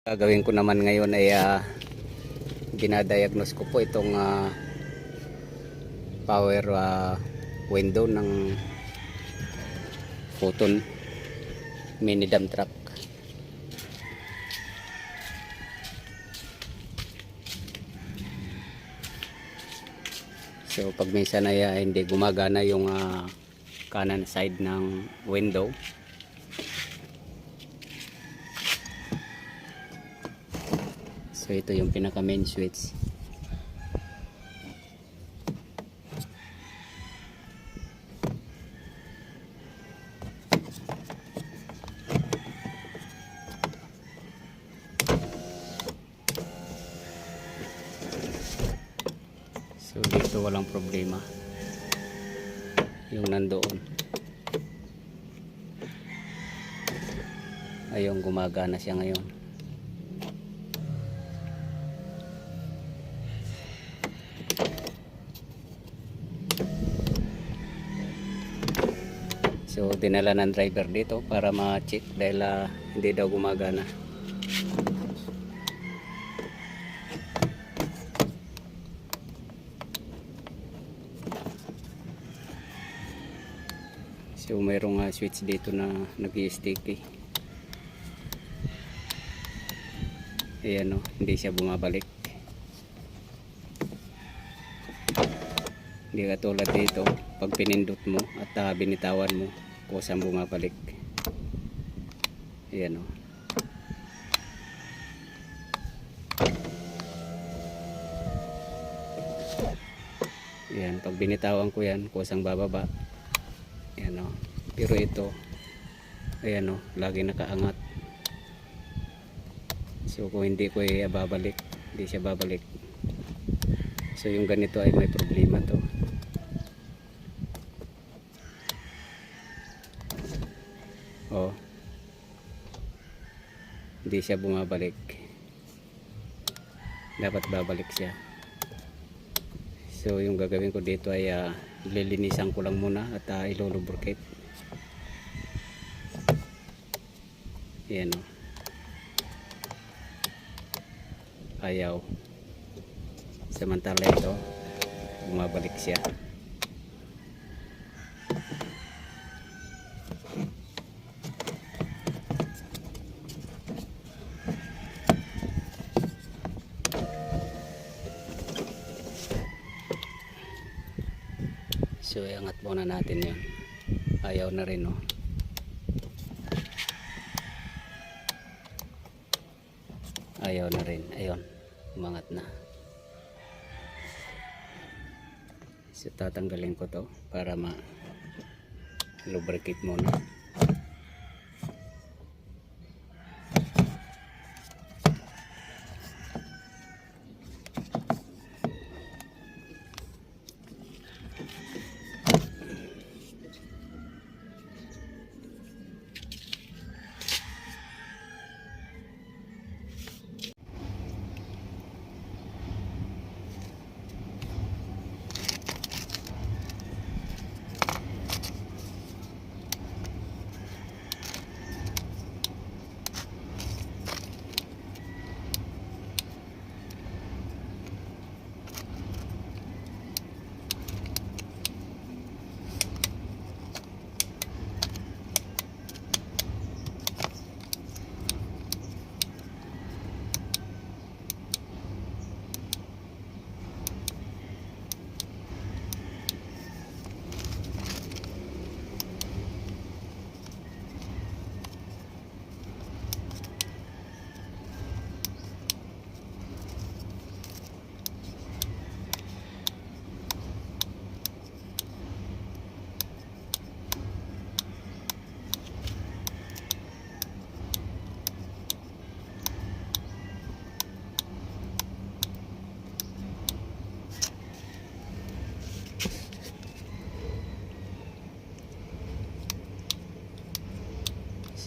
Gagawin ko naman ngayon ay dinadiagnose ko po itong power window ng Photon mini dump truck. So pag minsan ay hindi gumagana yung kanan side ng window, so ito yung pinaka main switch. So dito walang problema yung nandoon, ayun gumagana siya ngayon. So dinala ng driver dito para ma-check dahil hindi daw gumagana. So mayroong switch dito na nag-i-sticky. Ayan o, hindi siya bumabalik. Hindi katulad dito, pag pinindot mo at binitawan mo, kusang bumabalik. Ayan o. Ayan, pag binitawan ko yan, kusang bababa. Ayan o. Pero ito, ayan o, lagi nakaangat. So kung hindi ko babalik, hindi siya babalik. So yung ganito ay may problema to. Oh, hindi siya bumabalik. Dapat babalik siya. So yung gagawin ko dito ay lilinisan ko lang muna at ilulubricate. Ayan o. Ayaw. Samantala ito, bumabalik siya. So iangat muna natin yan. Ayaw na rin oh. Ayaw na rin. Ayun, umangat na. So tatanggalin ko to para ma-lubricate muna.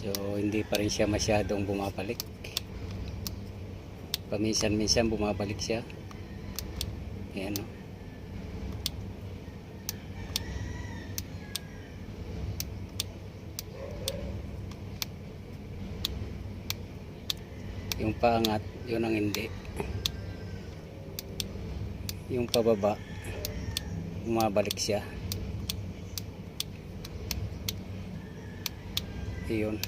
So hindi pa rin siya masyadong bumabalik. Paminsan-minsan bumabalik siya. Ayan o. Yung paangat, yun ang hindi. Yung pababa, bumabalik siya. Iyon.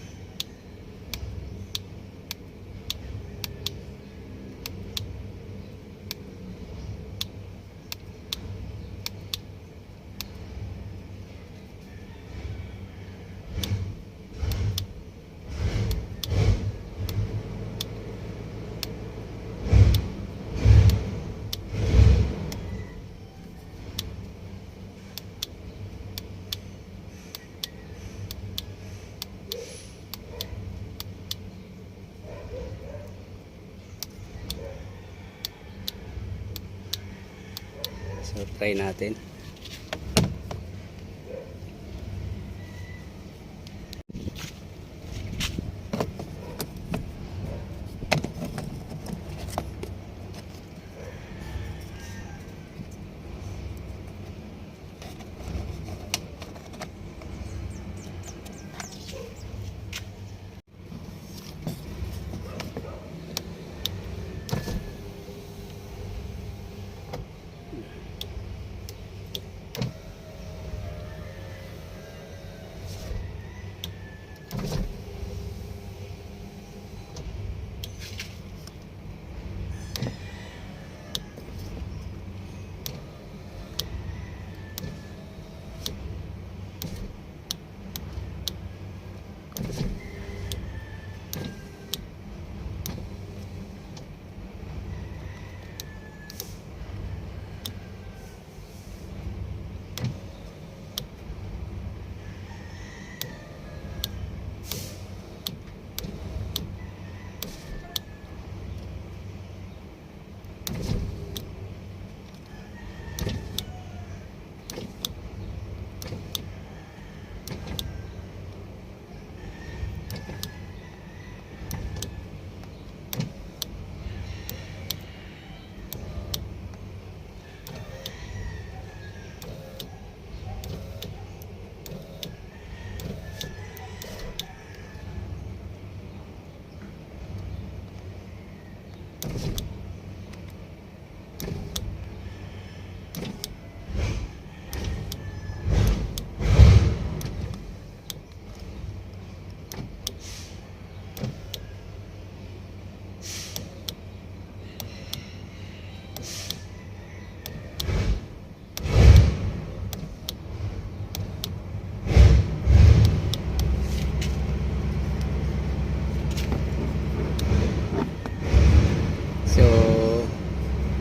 So try natin.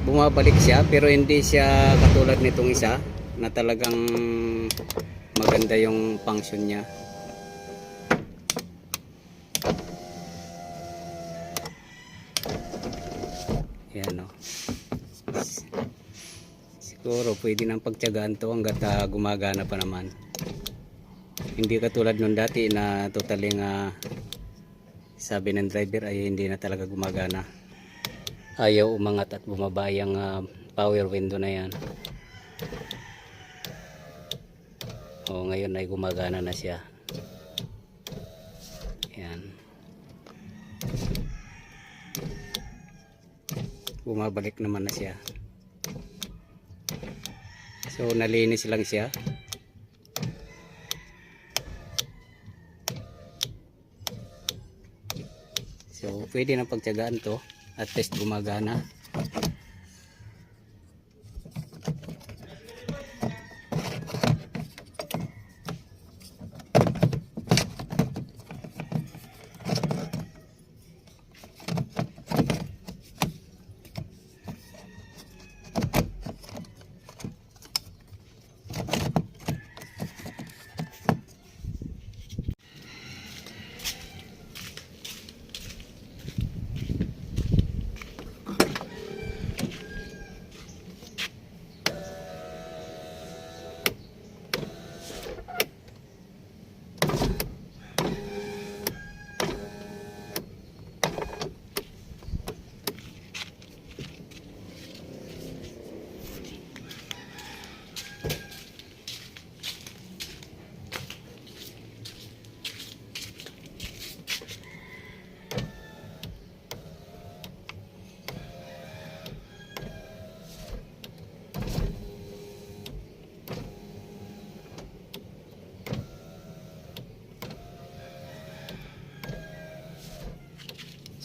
Bumabalik siya pero hindi siya katulad nitong isa na talagang maganda yung function niya. Yan o. Siguro pwede nang pagtiyagaan to hanggat gumagana pa naman. Hindi katulad nung dati na totally sabi ng driver ay hindi na talaga gumagana. Ayaw umangat at bumaba yung power window na yan. O ngayon ay gumagana na siya. Yan. Bumabalik naman na siya. So nalinis lang siya. So pwede na pagtiyagaan to. At least gumagana.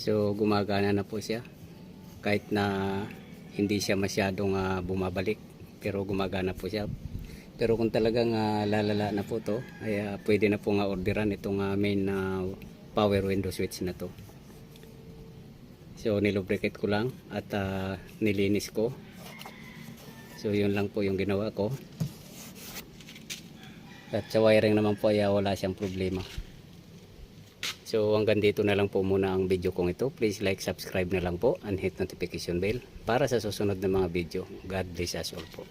So gumagana na po siya kahit na hindi siya masyadong bumabalik, pero gumagana po siya. Pero kung talagang lalala na po to, ay pwede na po orderan itong main power window switch na to. So nilubricate ko lang at nilinis ko. So yun lang po yung ginawa ko. At sa wiring naman po ay wala siyang problema. So hanggang dito na lang po muna ang video kong ito. Please like, subscribe na lang po and hit notification bell para sa susunod na mga video. God bless us all po.